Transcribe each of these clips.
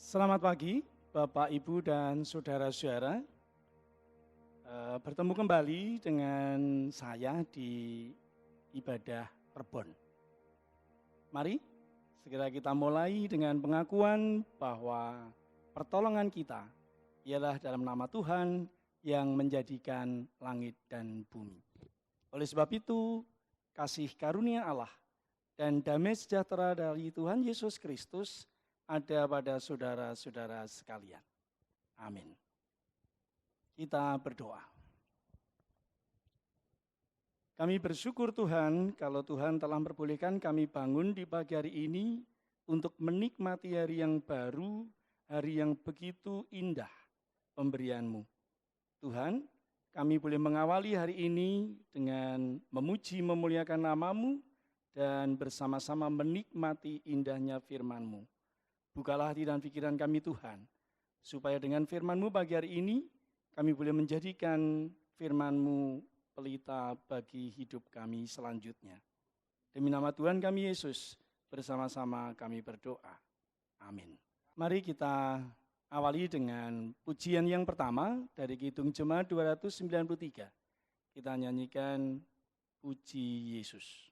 Selamat pagi, Bapak, Ibu, dan saudara-saudara. Bertemu kembali dengan saya di ibadah Rebon. Mari segera kita mulai dengan pengakuan bahwa pertolongan kita ialah dalam nama Tuhan yang menjadikan langit dan bumi. Oleh sebab itu, kasih karunia Allah dan damai sejahtera dari Tuhan Yesus Kristus ada pada saudara-saudara sekalian. Amin. Kita berdoa. Kami bersyukur Tuhan kalau Tuhan telah memperbolehkan kami bangun di pagi hari ini untuk menikmati hari yang baru, hari yang begitu indah pemberian-Mu. Tuhan, kami boleh mengawali hari ini dengan memuji memuliakan nama-Mu dan bersama-sama menikmati indahnya firman-Mu. Bukalah hati dan pikiran kami Tuhan, supaya dengan firman-Mu pagi hari ini, kami boleh menjadikan firman-Mu pelita bagi hidup kami selanjutnya. Demi nama Tuhan kami Yesus, bersama-sama kami berdoa. Amin. Mari kita awali dengan pujian yang pertama dari Kidung Jemaat 293. Kita nyanyikan Puji Yesus.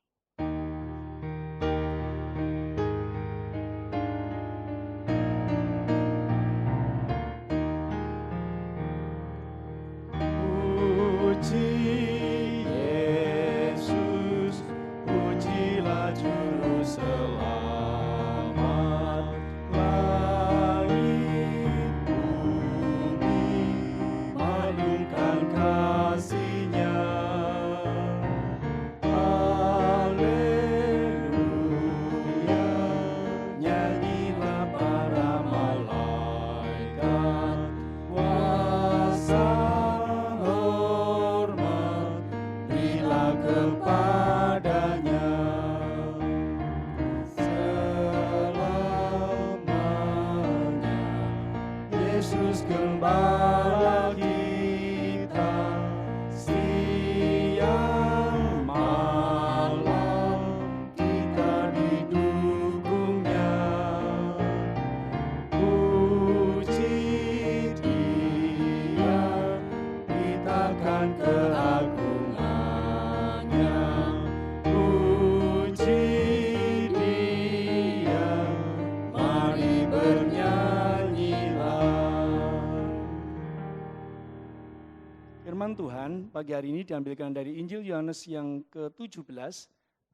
Tuhan pagi hari ini diambilkan dari Injil Yohanes yang ke-17,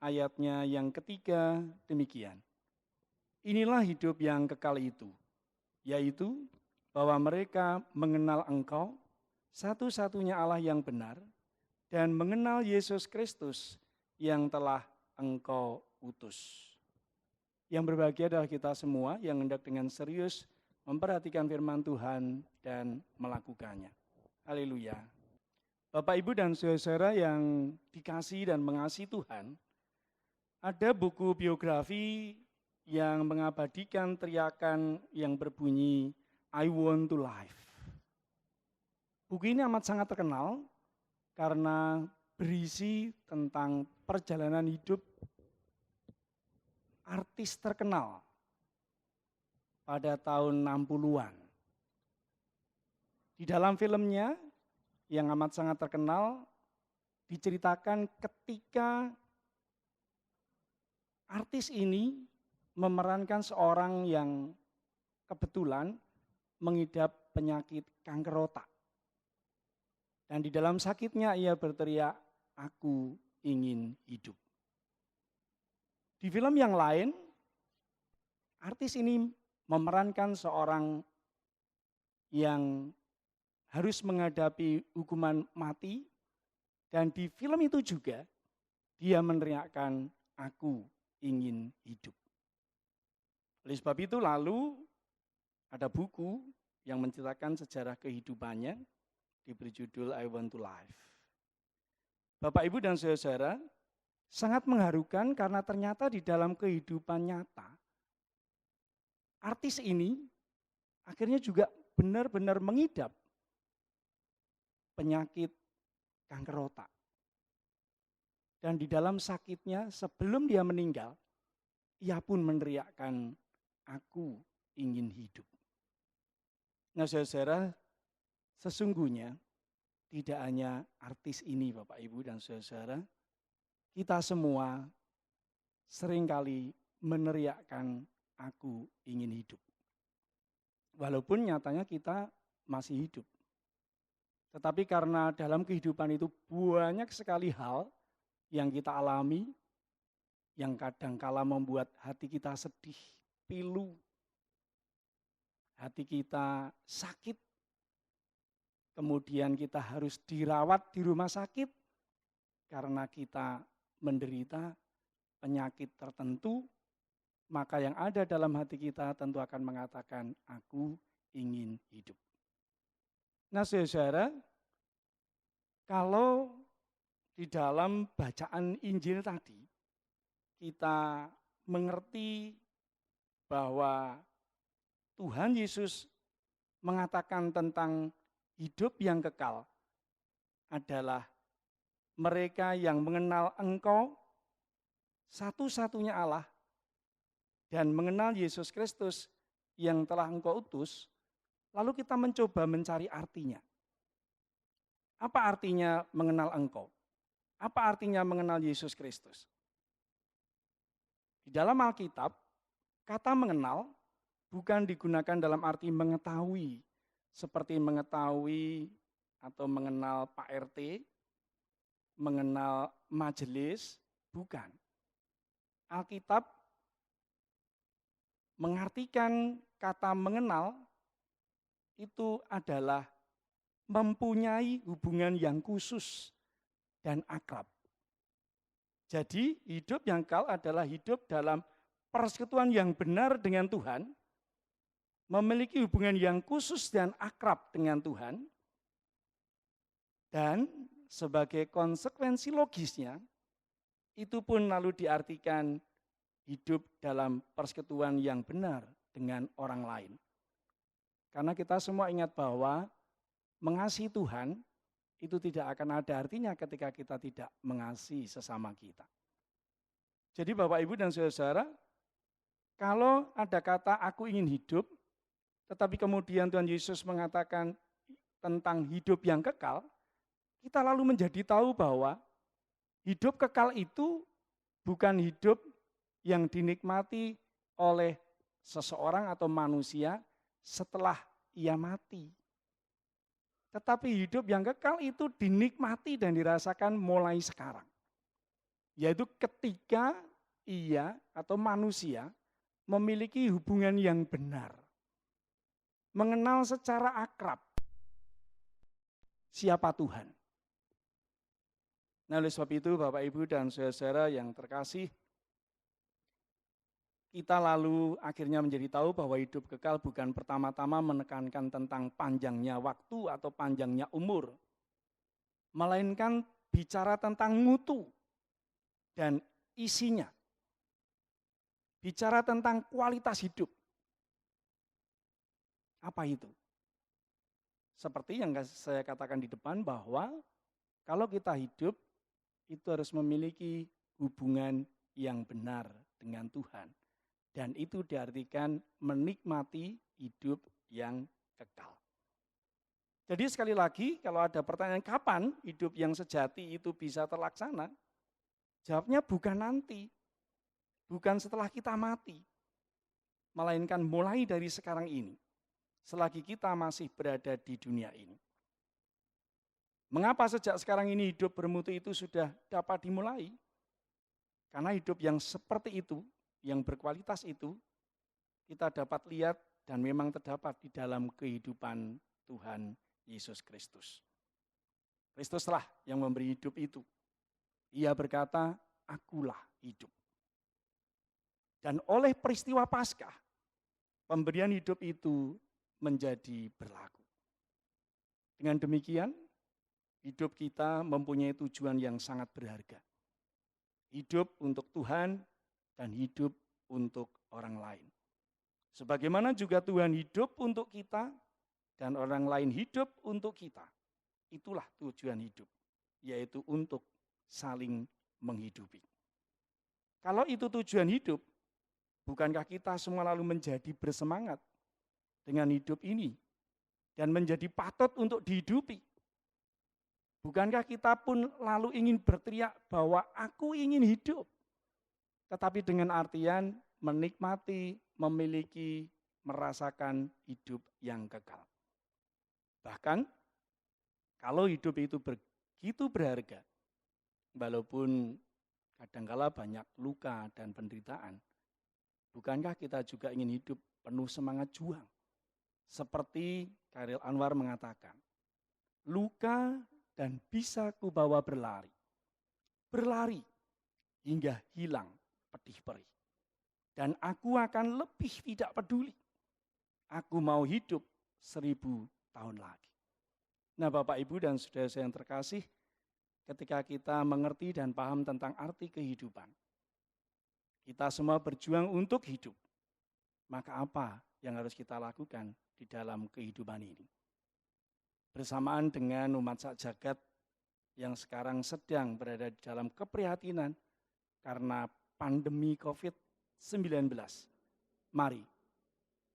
ayatnya yang ketiga demikian. Inilah hidup yang kekal itu, yaitu bahwa mereka mengenal Engkau, satu-satunya Allah yang benar, dan mengenal Yesus Kristus yang telah Engkau utus. Yang berbahagia adalah kita semua yang hendak dengan serius memperhatikan firman Tuhan dan melakukannya. Haleluya. Bapak, Ibu, dan saudara yang dikasihi dan mengasihi Tuhan, ada buku biografi yang mengabadikan teriakan yang berbunyi, I want to live. Buku ini amat sangat terkenal karena berisi tentang perjalanan hidup artis terkenal pada tahun 60-an. Di dalam filmnya, yang amat sangat terkenal, diceritakan ketika artis ini memerankan seorang yang kebetulan mengidap penyakit kanker otak. Dan di dalam sakitnya ia berteriak, aku ingin hidup. Di film yang lain, artis ini memerankan seorang yang harus menghadapi hukuman mati, dan di film itu juga dia meneriakkan, aku ingin hidup. Oleh sebab itu lalu ada buku yang menceritakan sejarah kehidupannya, diberi judul I Want to Live. Bapak, Ibu, dan saudara, sangat mengharukan karena ternyata di dalam kehidupan nyata, artis ini akhirnya juga benar-benar mengidap penyakit kanker otak. Dan di dalam sakitnya sebelum dia meninggal, ia pun meneriakkan, aku ingin hidup. Nah, saudara, sesungguhnya tidak hanya artis ini, Bapak, Ibu, dan saudara, kita semua seringkali meneriakkan, "Aku ingin hidup." Walaupun nyatanya kita masih hidup. Tetapi karena dalam kehidupan itu banyak sekali hal yang kita alami, yang kadangkala membuat hati kita sedih, pilu, hati kita sakit, kemudian kita harus dirawat di rumah sakit karena kita menderita penyakit tertentu, maka yang ada dalam hati kita tentu akan mengatakan, "Aku ingin hidup." Nah, saudara, kalau di dalam bacaan Injil tadi, kita mengerti bahwa Tuhan Yesus mengatakan tentang hidup yang kekal adalah mereka yang mengenal Engkau, satu-satunya Allah, dan mengenal Yesus Kristus yang telah Engkau utus, lalu kita mencoba mencari artinya. Apa artinya mengenal Engkau? Apa artinya mengenal Yesus Kristus? Di dalam Alkitab, kata mengenal bukan digunakan dalam arti mengetahui, seperti mengetahui atau mengenal Pak RT, mengenal majelis, bukan. Alkitab mengartikan kata mengenal itu adalah mempunyai hubungan yang khusus dan akrab. Jadi hidup yang kekal adalah hidup dalam persekutuan yang benar dengan Tuhan, memiliki hubungan yang khusus dan akrab dengan Tuhan, dan sebagai konsekuensi logisnya, itu pun lalu diartikan hidup dalam persekutuan yang benar dengan orang lain. Karena kita semua ingat bahwa mengasihi Tuhan itu tidak akan ada artinya ketika kita tidak mengasihi sesama kita. Jadi Bapak, Ibu, dan saudara, kalau ada kata "aku ingin hidup", tetapi kemudian Tuhan Yesus mengatakan tentang hidup yang kekal, kita lalu menjadi tahu bahwa hidup kekal itu bukan hidup yang dinikmati oleh seseorang atau manusia setelah ia mati. Tetapi hidup yang kekal itu dinikmati dan dirasakan mulai sekarang. Yaitu ketika ia atau manusia memiliki hubungan yang benar. Mengenal secara akrab siapa Tuhan. Nah, oleh sebab itu Bapak, Ibu, dan saudara-saudara yang terkasih, kita lalu akhirnya menjadi tahu bahwa hidup kekal bukan pertama-tama menekankan tentang panjangnya waktu atau panjangnya umur, melainkan bicara tentang mutu dan isinya. Bicara tentang kualitas hidup. Apa itu? Seperti yang saya katakan di depan bahwa kalau kita hidup, itu harus memiliki hubungan yang benar dengan Tuhan. Dan itu diartikan menikmati hidup yang kekal. Jadi sekali lagi, kalau ada pertanyaan kapan hidup yang sejati itu bisa terlaksana, jawabnya bukan nanti, bukan setelah kita mati, melainkan mulai dari sekarang ini, selagi kita masih berada di dunia ini. Mengapa sejak sekarang ini hidup bermutu itu sudah dapat dimulai? Karena hidup yang seperti itu, yang berkualitas itu, kita dapat lihat dan memang terdapat di dalam kehidupan Tuhan Yesus Kristus. Kristuslah yang memberi hidup itu. Ia berkata, "Akulah hidup." Dan oleh peristiwa Paskah, pemberian hidup itu menjadi berlaku. Dengan demikian, hidup kita mempunyai tujuan yang sangat berharga. Hidup untuk Tuhan dan hidup untuk orang lain. Sebagaimana juga Tuhan hidup untuk kita dan orang lain hidup untuk kita. Itulah tujuan hidup, yaitu untuk saling menghidupi. Kalau itu tujuan hidup, bukankah kita semua lalu menjadi bersemangat dengan hidup ini dan menjadi patut untuk dihidupi. Bukankah kita pun lalu ingin berteriak bahwa aku ingin hidup, tetapi dengan artian menikmati, memiliki, merasakan hidup yang kekal. Bahkan kalau hidup itu begitu berharga, walaupun kadangkala banyak luka dan penderitaan, bukankah kita juga ingin hidup penuh semangat juang? Seperti Chairil Anwar mengatakan, luka dan bisa kubawa berlari. Berlari hingga hilang pedih perih. Dan aku akan lebih tidak peduli. Aku mau hidup 1000 tahun lagi. Nah Bapak Ibu dan saudara saya yang terkasih, ketika kita mengerti dan paham tentang arti kehidupan, kita semua berjuang untuk hidup. Maka apa yang harus kita lakukan di dalam kehidupan ini? Bersamaan dengan umat sajagat yang sekarang sedang berada di dalam keprihatinan karena pandemi COVID-19. Mari,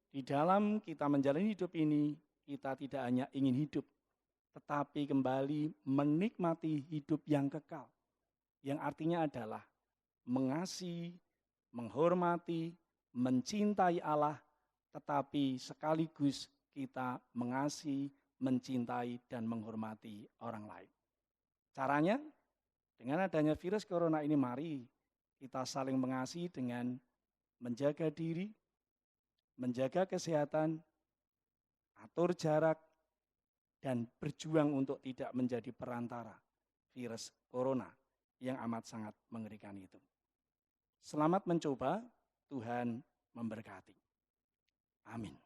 di dalam kita menjalani hidup ini, kita tidak hanya ingin hidup, tetapi kembali menikmati hidup yang kekal. Yang artinya adalah mengasihi, menghormati, mencintai Allah, tetapi sekaligus kita mengasihi, mencintai, dan menghormati orang lain. Caranya, dengan adanya virus corona ini, mari kita saling mengasihi dengan menjaga diri, menjaga kesehatan, atur jarak, dan berjuang untuk tidak menjadi perantara virus corona yang amat sangat mengerikan itu. Selamat mencoba, Tuhan memberkati. Amin.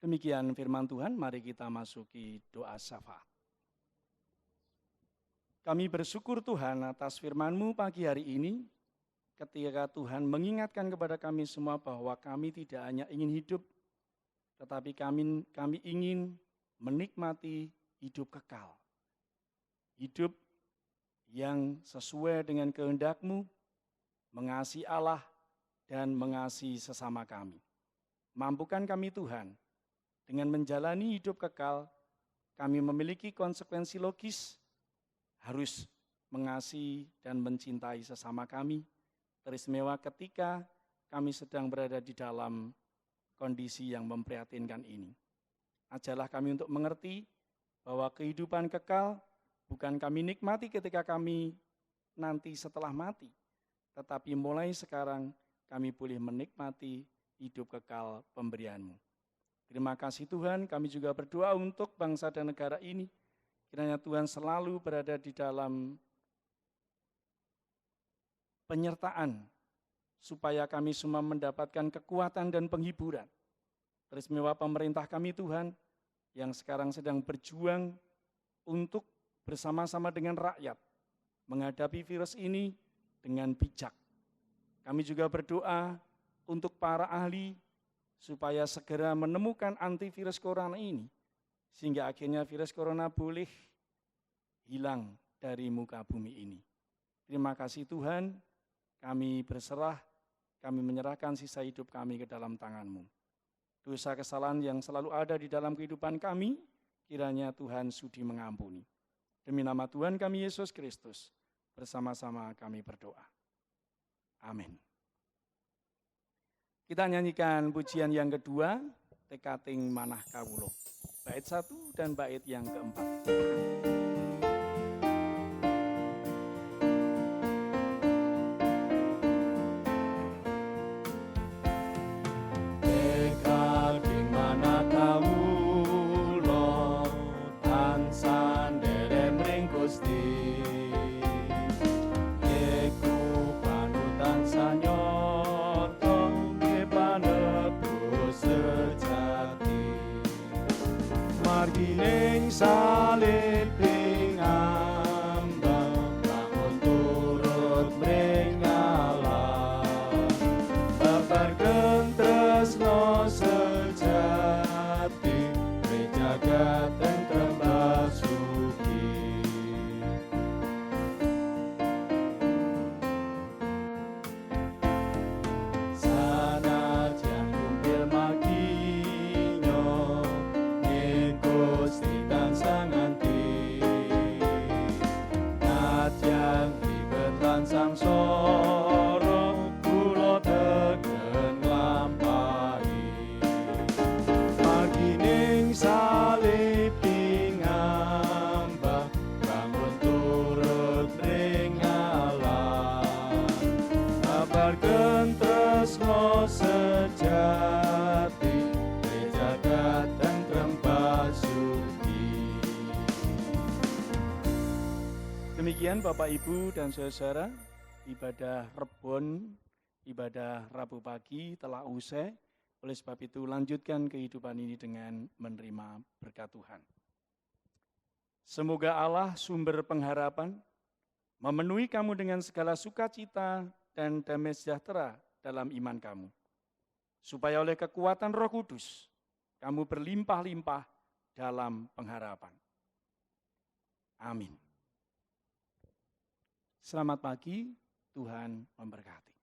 Demikian firman Tuhan, mari kita masuki doa syafaat. Kami bersyukur Tuhan atas firman-Mu pagi hari ini, ketika Tuhan mengingatkan kepada kami semua bahwa kami tidak hanya ingin hidup, tetapi kami ingin menikmati hidup kekal. Hidup yang sesuai dengan kehendak-Mu, mengasihi Allah dan mengasihi sesama kami. Mampukan kami Tuhan, dengan menjalani hidup kekal, kami memiliki konsekuensi logis, harus mengasihi dan mencintai sesama kami, teristimewa ketika kami sedang berada di dalam kondisi yang memprihatinkan ini. Ajarlah kami untuk mengerti bahwa kehidupan kekal bukan kami nikmati ketika kami nanti setelah mati, tetapi mulai sekarang kami boleh menikmati hidup kekal pemberian-Mu. Terima kasih Tuhan, kami juga berdoa untuk bangsa dan negara ini. Kiranya Tuhan selalu berada di dalam penyertaan, supaya kami semua mendapatkan kekuatan dan penghiburan. Teristimewa pemerintah kami Tuhan, yang sekarang sedang berjuang untuk bersama-sama dengan rakyat, menghadapi virus ini dengan bijak. Kami juga berdoa untuk para ahli, supaya segera menemukan antivirus corona ini, sehingga akhirnya virus corona boleh hilang dari muka bumi ini. Terima kasih Tuhan, kami berserah, kami menyerahkan sisa hidup kami ke dalam tangan-Mu. Dosa kesalahan yang selalu ada di dalam kehidupan kami, kiranya Tuhan sudi mengampuni. Demi nama Tuhan kami Yesus Kristus, bersama-sama kami berdoa. Amin. Kita nyanyikan pujian yang kedua, Tekating Manah Kawulo. Bait 1 dan bait yang keempat. Tekating manah kawulo, tansah nderek mring Gusti. Yeku panutan sanyo margining salibing ambang bangun turut mring Allah, babarken tresno sejati mring jagat tentrem basuki. Sanajan Demikian Bapak Ibu dan saudara, ibadah Rebon, ibadah Rabu pagi telah usai. Oleh sebab itu lanjutkan kehidupan ini dengan menerima berkat Tuhan. Semoga Allah sumber pengharapan memenuhi kamu dengan segala sukacita dan damai sejahtera dalam iman kamu. Supaya oleh kekuatan Roh Kudus, kamu berlimpah-limpah dalam pengharapan. Amin. Selamat pagi, Tuhan memberkati.